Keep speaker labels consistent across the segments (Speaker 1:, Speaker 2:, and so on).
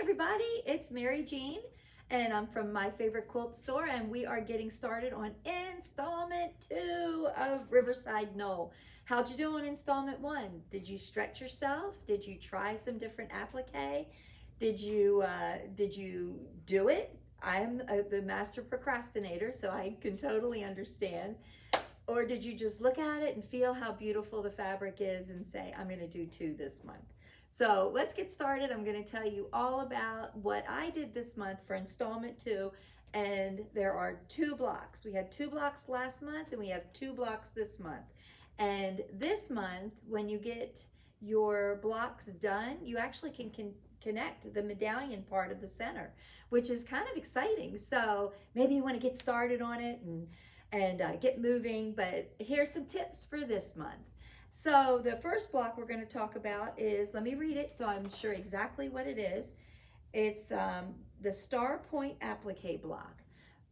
Speaker 1: everybody, it's Mary Jean and I'm from My Favorite Quilt Store, and we are getting started on installment 2 of Riverside Knoll. How'd you do on installment 1? Did you stretch yourself? Did you try some different applique? Did you do it? I'm the master procrastinator, so I can totally understand. Or did you just look at it and feel how beautiful the fabric is and say, I'm going to do 2 this month? So let's get started. I'm going to tell you all about what I did this month for installment 2. And there are 2 blocks. We had 2 blocks last month and we have 2 blocks this month. And this month, when you get your blocks done, you actually can connect the medallion part of the center, which is kind of exciting. So maybe you want to get started on it and get moving, but here's some tips for this month. So the first block we're going to talk about is, let me read it so I'm sure exactly what it is. It's the Star Point Applique block.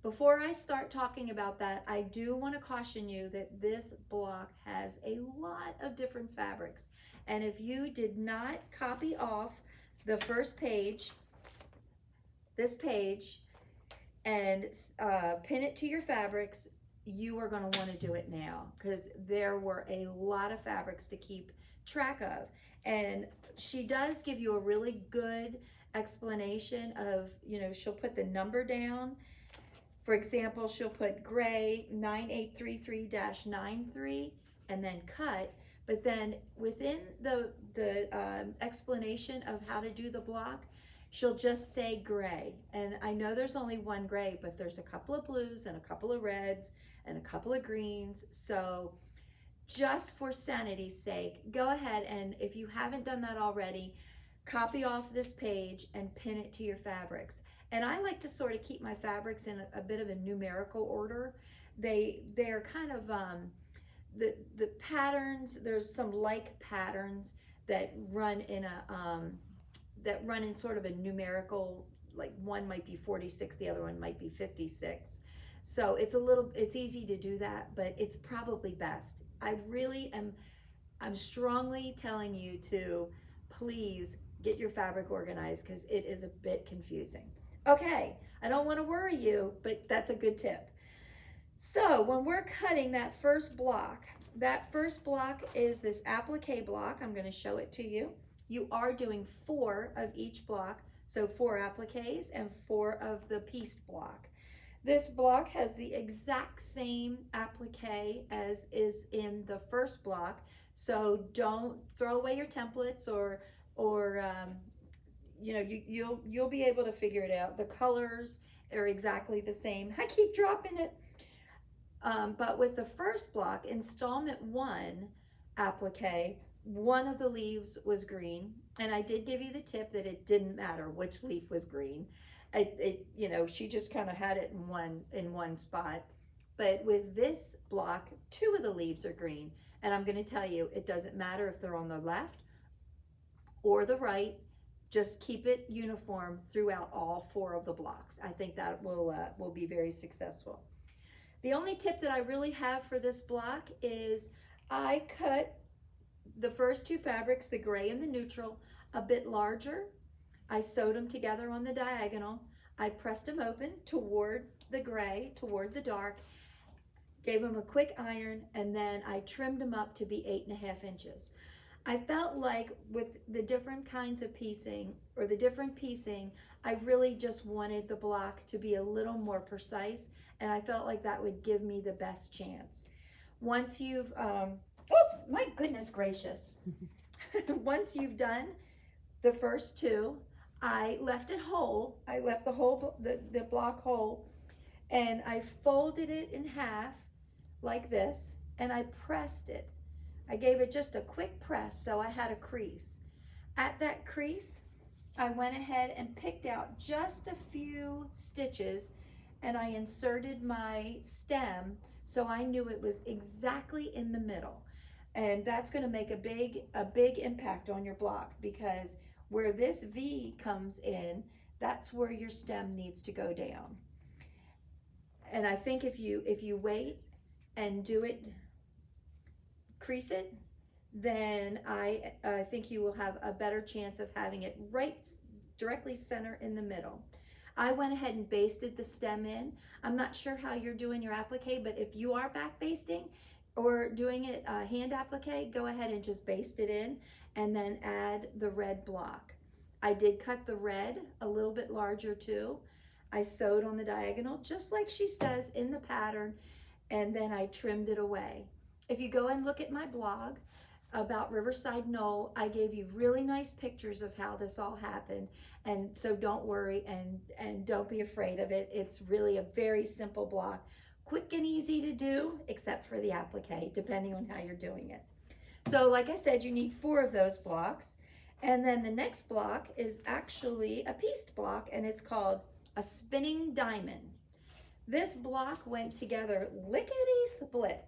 Speaker 1: Before I start talking about that, I do want to caution you that this block has a lot of different fabrics. And if you did not copy off the first page, this page, and pin it to your fabrics, you are going to want to do it now, because there were a lot of fabrics to keep track of. And she does give you a really good explanation of, she'll put the number down. For example, she'll put gray 9833-93 and then cut. But then within the explanation of how to do the block, she'll just say gray. And I know there's only one gray, but there's a couple of blues and a couple of reds and a couple of greens. So just for sanity's sake, go ahead, and if you haven't done that already, copy off this page and pin it to your fabrics. And I like to sort of keep my fabrics in a bit of a numerical order. They're kind of the patterns. There's some like patterns that run in sort of a numerical, like one might be 46, the other one might be 56. So it's easy to do that, but it's probably best. I'm strongly telling you to please get your fabric organized, because it is a bit confusing. Okay, I don't want to worry you, but that's a good tip. So when we're cutting that first block is this applique block. I'm going to show it to you. You are doing 4 of each block, so 4 appliques and 4 of the pieced block. This block has the exact same applique as is in the first block, so don't throw away your templates or you'll be able to figure it out. The colors are exactly the same. I keep dropping it. But with the first block, installment 1 applique, one of the leaves was green, and I did give you the tip that it didn't matter which leaf was green. She just kind of had it in one spot. But with this block, 2 of the leaves are green, and I'm going to tell you, it doesn't matter if they're on the left or the right. Just keep it uniform throughout all 4 of the blocks. I think that will be very successful. The only tip that I really have for this block is I cut the first 2 fabrics, the gray and the neutral, a bit larger. I sewed them together on the diagonal. I pressed them open toward the gray, toward the dark, gave them a quick iron, and then I trimmed them up to be 8.5 inches. I felt like with the different kinds of piecing, or the different piecing, I really just wanted the block to be a little more precise, and I felt like that would give me the best chance. Once you've, oops, my goodness gracious. Once you've done the first 2, I left it whole. I left the block whole, and I folded it in half like this, and I pressed it. I gave it just a quick press, so I had a crease. At that crease, I went ahead and picked out just a few stitches, and I inserted my stem so I knew it was exactly in the middle. And that's going to make a big impact on your block, because where this V comes in, that's where your stem needs to go down. And I think if you wait and do it, crease it, then I think you will have a better chance of having it right directly center in the middle. I went ahead and basted the stem in. I'm not sure how you're doing your applique, but if you are back basting or doing it hand applique, go ahead and just baste it in and then add the red block. I did cut the red a little bit larger too. I sewed on the diagonal just like she says in the pattern, and then I trimmed it away. If you go and look at my blog about Riverside Knoll, I gave you really nice pictures of how this all happened, and so don't worry and don't be afraid of it. It's really a very simple block, quick and easy to do, except for the applique, depending on how you're doing it. So like I said, you need 4 of those blocks, and then the next block is actually a pieced block, and it's called a spinning diamond. This block went together lickety-split.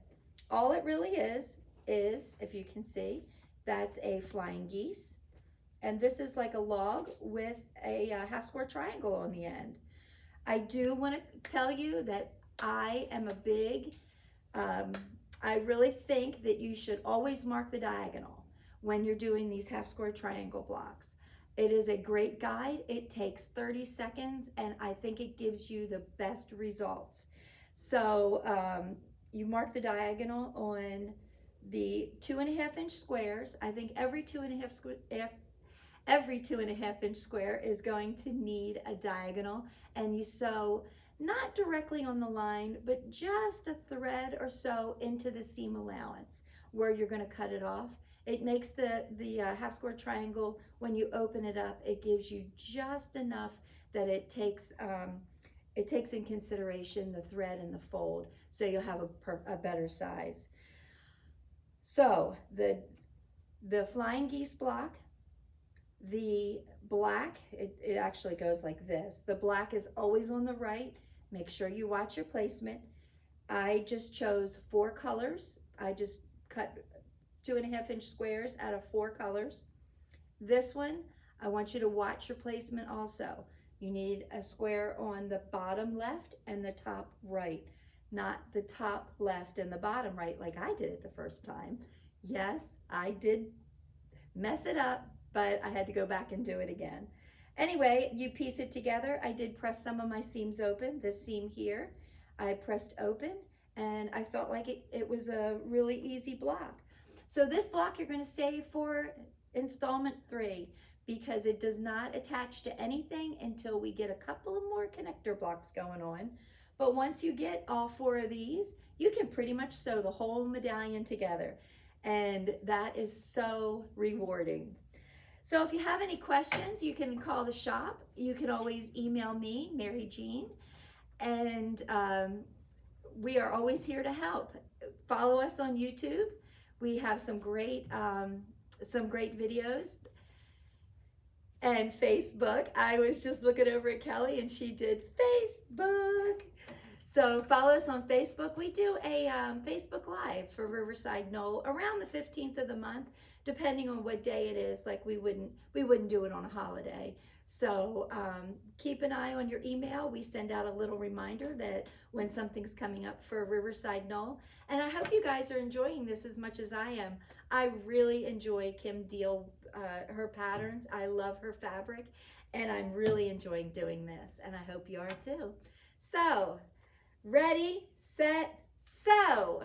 Speaker 1: All it really is, if you can see, that's a flying geese. And this is like a log with a half square triangle on the end. I do want to tell you that I am a big, I really think that you should always mark the diagonal when you're doing these half square triangle blocks. It is a great guide. It takes 30 seconds and I think it gives you the best results. So you mark the diagonal on the 2.5 inch squares. I think every 2.5 inch square is going to need a diagonal, and you sew not directly on the line, but just a thread or so into the seam allowance where you're going to cut it off. It makes the half square triangle, when you open it up, it gives you just enough that it takes in consideration the thread and the fold, so you'll have a better size. So the flying geese block, the black, it actually goes like this. The black is always on the right. Make sure you watch your placement. I just chose 4 colors. I just cut 2.5 inch squares out of 4 colors. This one, I want you to watch your placement also. You need a square on the bottom left and the top right, not the top left and the bottom right like I did it the first time. Yes, I did mess it up, but I had to go back and do it again. Anyway, you piece it together. I did press some of my seams open. This seam here, I pressed open, and I felt like it was a really easy block. So this block you're going to save for installment 3 because it does not attach to anything until we get a couple of more connector blocks going on. But once you get all 4 of these, you can pretty much sew the whole medallion together. And that is so rewarding. So if you have any questions, you can call the shop. You can always email me, Mary Jean, and we are always here to help. Follow us on YouTube. We have some great videos. And Facebook. I was just looking over at Kelly and she did Facebook. So follow us on Facebook. We do a Facebook Live for Riverside Knoll around the 15th of the month, depending on what day it is. Like we wouldn't do it on a holiday. So keep an eye on your email. We send out a little reminder that when something's coming up for Riverside Knoll. And I hope you guys are enjoying this as much as I am. I really enjoy Kim Deal, her patterns. I love her fabric, and I'm really enjoying doing this, and I hope you are too. So, ready, set, sew!